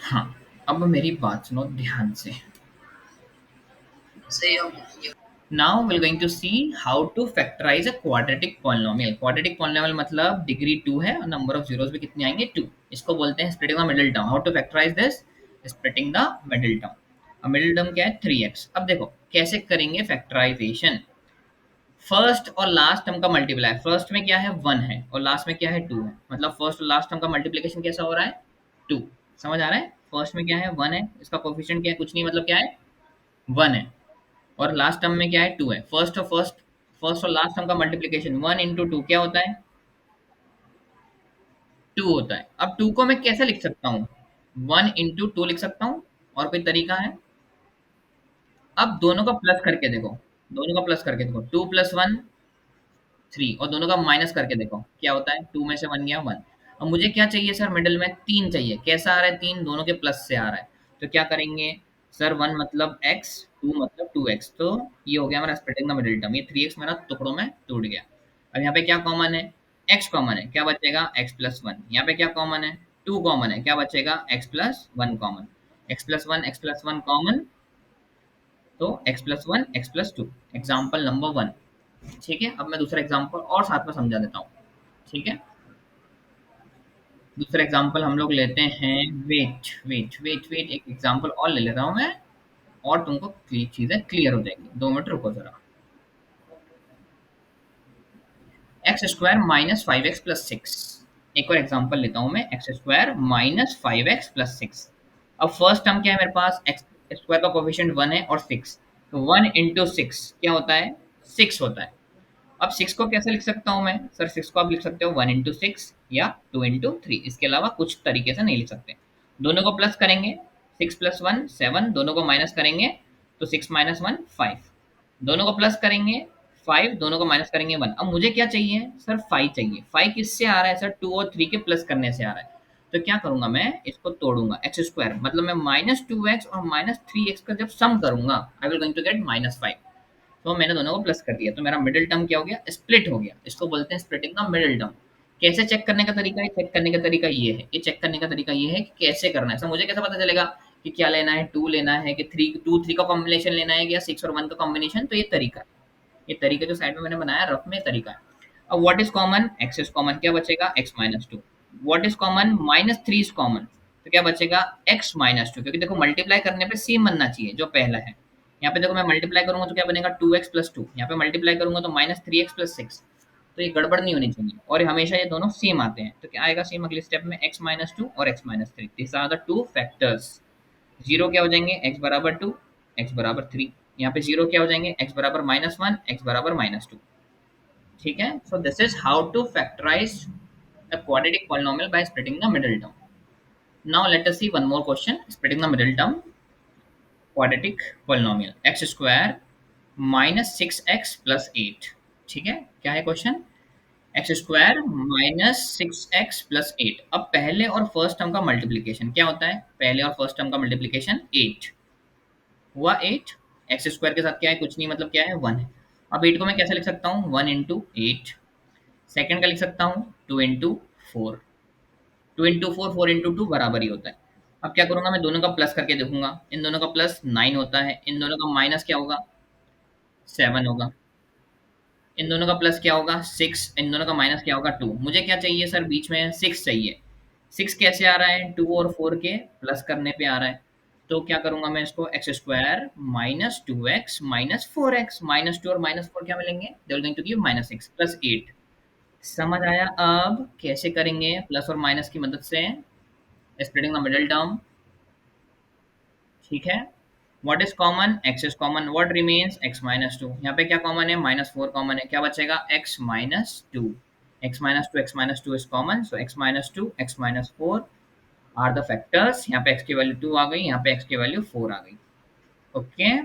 हाँ, अब मेरी बात सुनो ध्यान से। सही हो। Now we're going to see how to factorize a quadratic polynomial. Quadratic polynomial मतलब डिग्री 2 है और नंबर ऑफ जीरोस भी कितने आएंगे 2। इसको बोलते हैं splitting the middle term. How to factorise this? Splitting the middle term. अब मिडिल टर्म क्या है 3x। अब देखो कैसे करेंगे फैक्टराइजेशन। फर्स्ट और लास्ट टर्म का मल्टीप्लाई, फर्स्ट में क्या है 1 है और लास्ट में क्या है 2 है, मतलब फर्स्ट और लास्ट टर्म का मल्टीप्लिकेशन कैसा हो रहा है 2। समझ आ रहा है? फर्स्ट में क्या है 1 है, इसका कोफिशिएंट क्या है कुछ नहीं, मतलब क्या है 1 है, और लास्ट टर्म में क्या है 2 है। फर्स्ट और लास्ट टर्म का मल्टीप्लिकेशन 1 इंटू टू क्या होता है 2 होता है। अब 2 को मैं कैसे लिख सकता हूँ 1 इंटू टू लिख सकता हूँ, और कोई तरीका है? अब दोनों का प्लस करके देखो, दोनों का प्लस करके देखो 2 प्लस 1 3, और दोनों का माइनस करके देखो क्या होता है 2 में से 1 गया 1। अब मुझे क्या चाहिए सर मिडिल में 3 चाहिए, कैसा आ रहा है 3 दोनों के प्लस से आ रहा है, तो क्या करेंगे सर 1 मतलब x, 2 मतलब 2x, तो ये हो गया हमारा स्प्लिटिंग द मिडिल टर्म, ये 3x मेरा टुकड़ों में टूट गया। अब यहाँ पे क्या कॉमन है x कॉमन है, क्या बचेगा x प्लस वन। यहाँ पे क्या कॉमन है 2 कॉमन है, क्या बचेगा x plus one common. x plus one common, तो x plus one x plus two. Example number 1। ठीक है, अब मैं दूसरा एग्जांपल और साथ में समझा देता हूँ। ठीक है, दूसरा एग्जांपल हम लोग लेते हैं। वेट एक एग्जांपल और ले लेता हूँ मैं, और तुमको चीजें क्लियर हो जाएंगी। 2 मिनट रुको जरा। X square minus five x plus six. एक और एग्जांपल लेता हूँ मैं, x square minus five x plus six. अब फर्स्ट टर्म क्या है मेरे पास, एक्स स्क्वायर का कोफिशिएंट 1 है और 6, तो 1 इंटू सिक्स क्या होता है 6 होता है। अब 6 को कैसे लिख सकता हूँ मैं सर, 6 को आप लिख सकते हो 1 इंटू सिक्स या 2 इंटू थ्री, इसके अलावा कुछ तरीके से नहीं लिख सकते। दोनों को प्लस करेंगे, 6 प्लस वन 7, दोनों को माइनस करेंगे तो 6 माइनस वन 5, दोनों को प्लस करेंगे 5, दोनों को माइनस करेंगे 1। अब मुझे क्या चाहिए सर 5 चाहिए। 5 किससे आ रहा है सर 2 और 3 के प्लस करने से आ रहा है, तो क्या करूंगा मैं इसको तोड़ूंगा। एक्स स्क्वायर मतलब मैं माइनस टू एक्स और माइनस थ्री एक्स का जब सम करूंगा I will going to get minus five. तो मैंने दोनों को प्लस कर दिया, तो मेरा मिडिल टर्म क्या हो गया स्प्लिट हो गया। इसको बोलते हैं स्प्लिटिंग का मिडिल टर्म। कैसे चेक करने का तरीका है, चेक करने का तरीका ये है, ये चेक करने का तरीका ये है कि कैसे करना है। सर मुझे कैसे पता चलेगा कि क्या लेना है, टू लेना है कि थ्री, टू थ्री का कॉम्बिनेशन लेना है या सिक्स और वन का कॉम्बिनेशन, तो ये तरीका है। ये तरीका जो साइड में मैंने बनाया रफ में तरीका है। अब what is common, x is common, क्या बचेगा x minus to. What is common, minus three is common, तो क्या बचेगा एक्स माइनस टू, क्योंकि देखो मल्टीप्लाई करने पे सेम बनना चाहिए जो पहला है। यहाँ पे देखो मैं मल्टीप्लाई करूंगा तो क्या बनेगा 2x प्लस टू, यहाँ पे मल्टीप्लाई करूंगा तो minus three x plus six, तो ये गड़बड़ नहीं होनी चाहिए, और हमेशा ये दोनों सेम आते हैं। तो क्या आएगा सेम अगले स्टेप में x माइनस टू और x minus three, this are the two factors. Zero क्या हो जाएंगे x बराबर टू, एक्स बराबर थ्री। यहाँ पे जीरो क्या हो जाएंगे x बराबर माइनस वन, एक्स बराबर माइनस टू। ठीक है, so this is how to factorise a quadratic polynomial by splitting the middle term. Now let us see one more question. Splitting the middle term, quadratic polynomial x square minus six x plus eight. ठीक है, क्या है question, x square minus six x plus eight. अब पहले और first term का multiplication क्या होता है, पहले और फर्स्ट टर्म का मल्टीप्लीकेशन एट हुआ, एट एक्स स्क्वायर के साथ क्या है कुछ नहीं, मतलब क्या है वन है। अब एट को मैं कैसे लिख सकता हूँ, वन इंटू एट। सेकेंड का लिख सकता हूँ two into four, two into four, four into two बराबर ही होता है। अब क्या करूंगा मैं दोनों का प्लस करके देखूंगा, इन दोनों का प्लस नाइन होता है, इन दोनों का माइनस क्या होगा सेवन होगा, इन दोनों का प्लस क्या होगा सिक्स, इन दोनों का माइनस क्या होगा टू। मुझे क्या चाहिए सर बीच में सिक्स चाहिए। सिक्स कैसे आ रहा है, टू और फोर के प्लस करने पे आ रहा है। तो क्या करूंगा मैं इसको, x square minus two x minus four x, minus two और माइनस फोर क्या मिलेंगे, they will going to give minus six plus eight. समझ आया? अब कैसे करेंगे प्लस और माइनस की मदद से स्प्लिटिंग द मिडिल टर्म। ठीक है, what is common, x is common, what remains x minus to. यहाँ पे क्या कॉमन है, माइनस फोर कॉमन है, क्या बचेगा x minus two. X minus two, x minus two is common, so x minus two x minus four are the factors. यहाँ पे x की वैल्यू टू आ गई, यहाँ पे एक्स की वैल्यू फोर आ गई। ओके,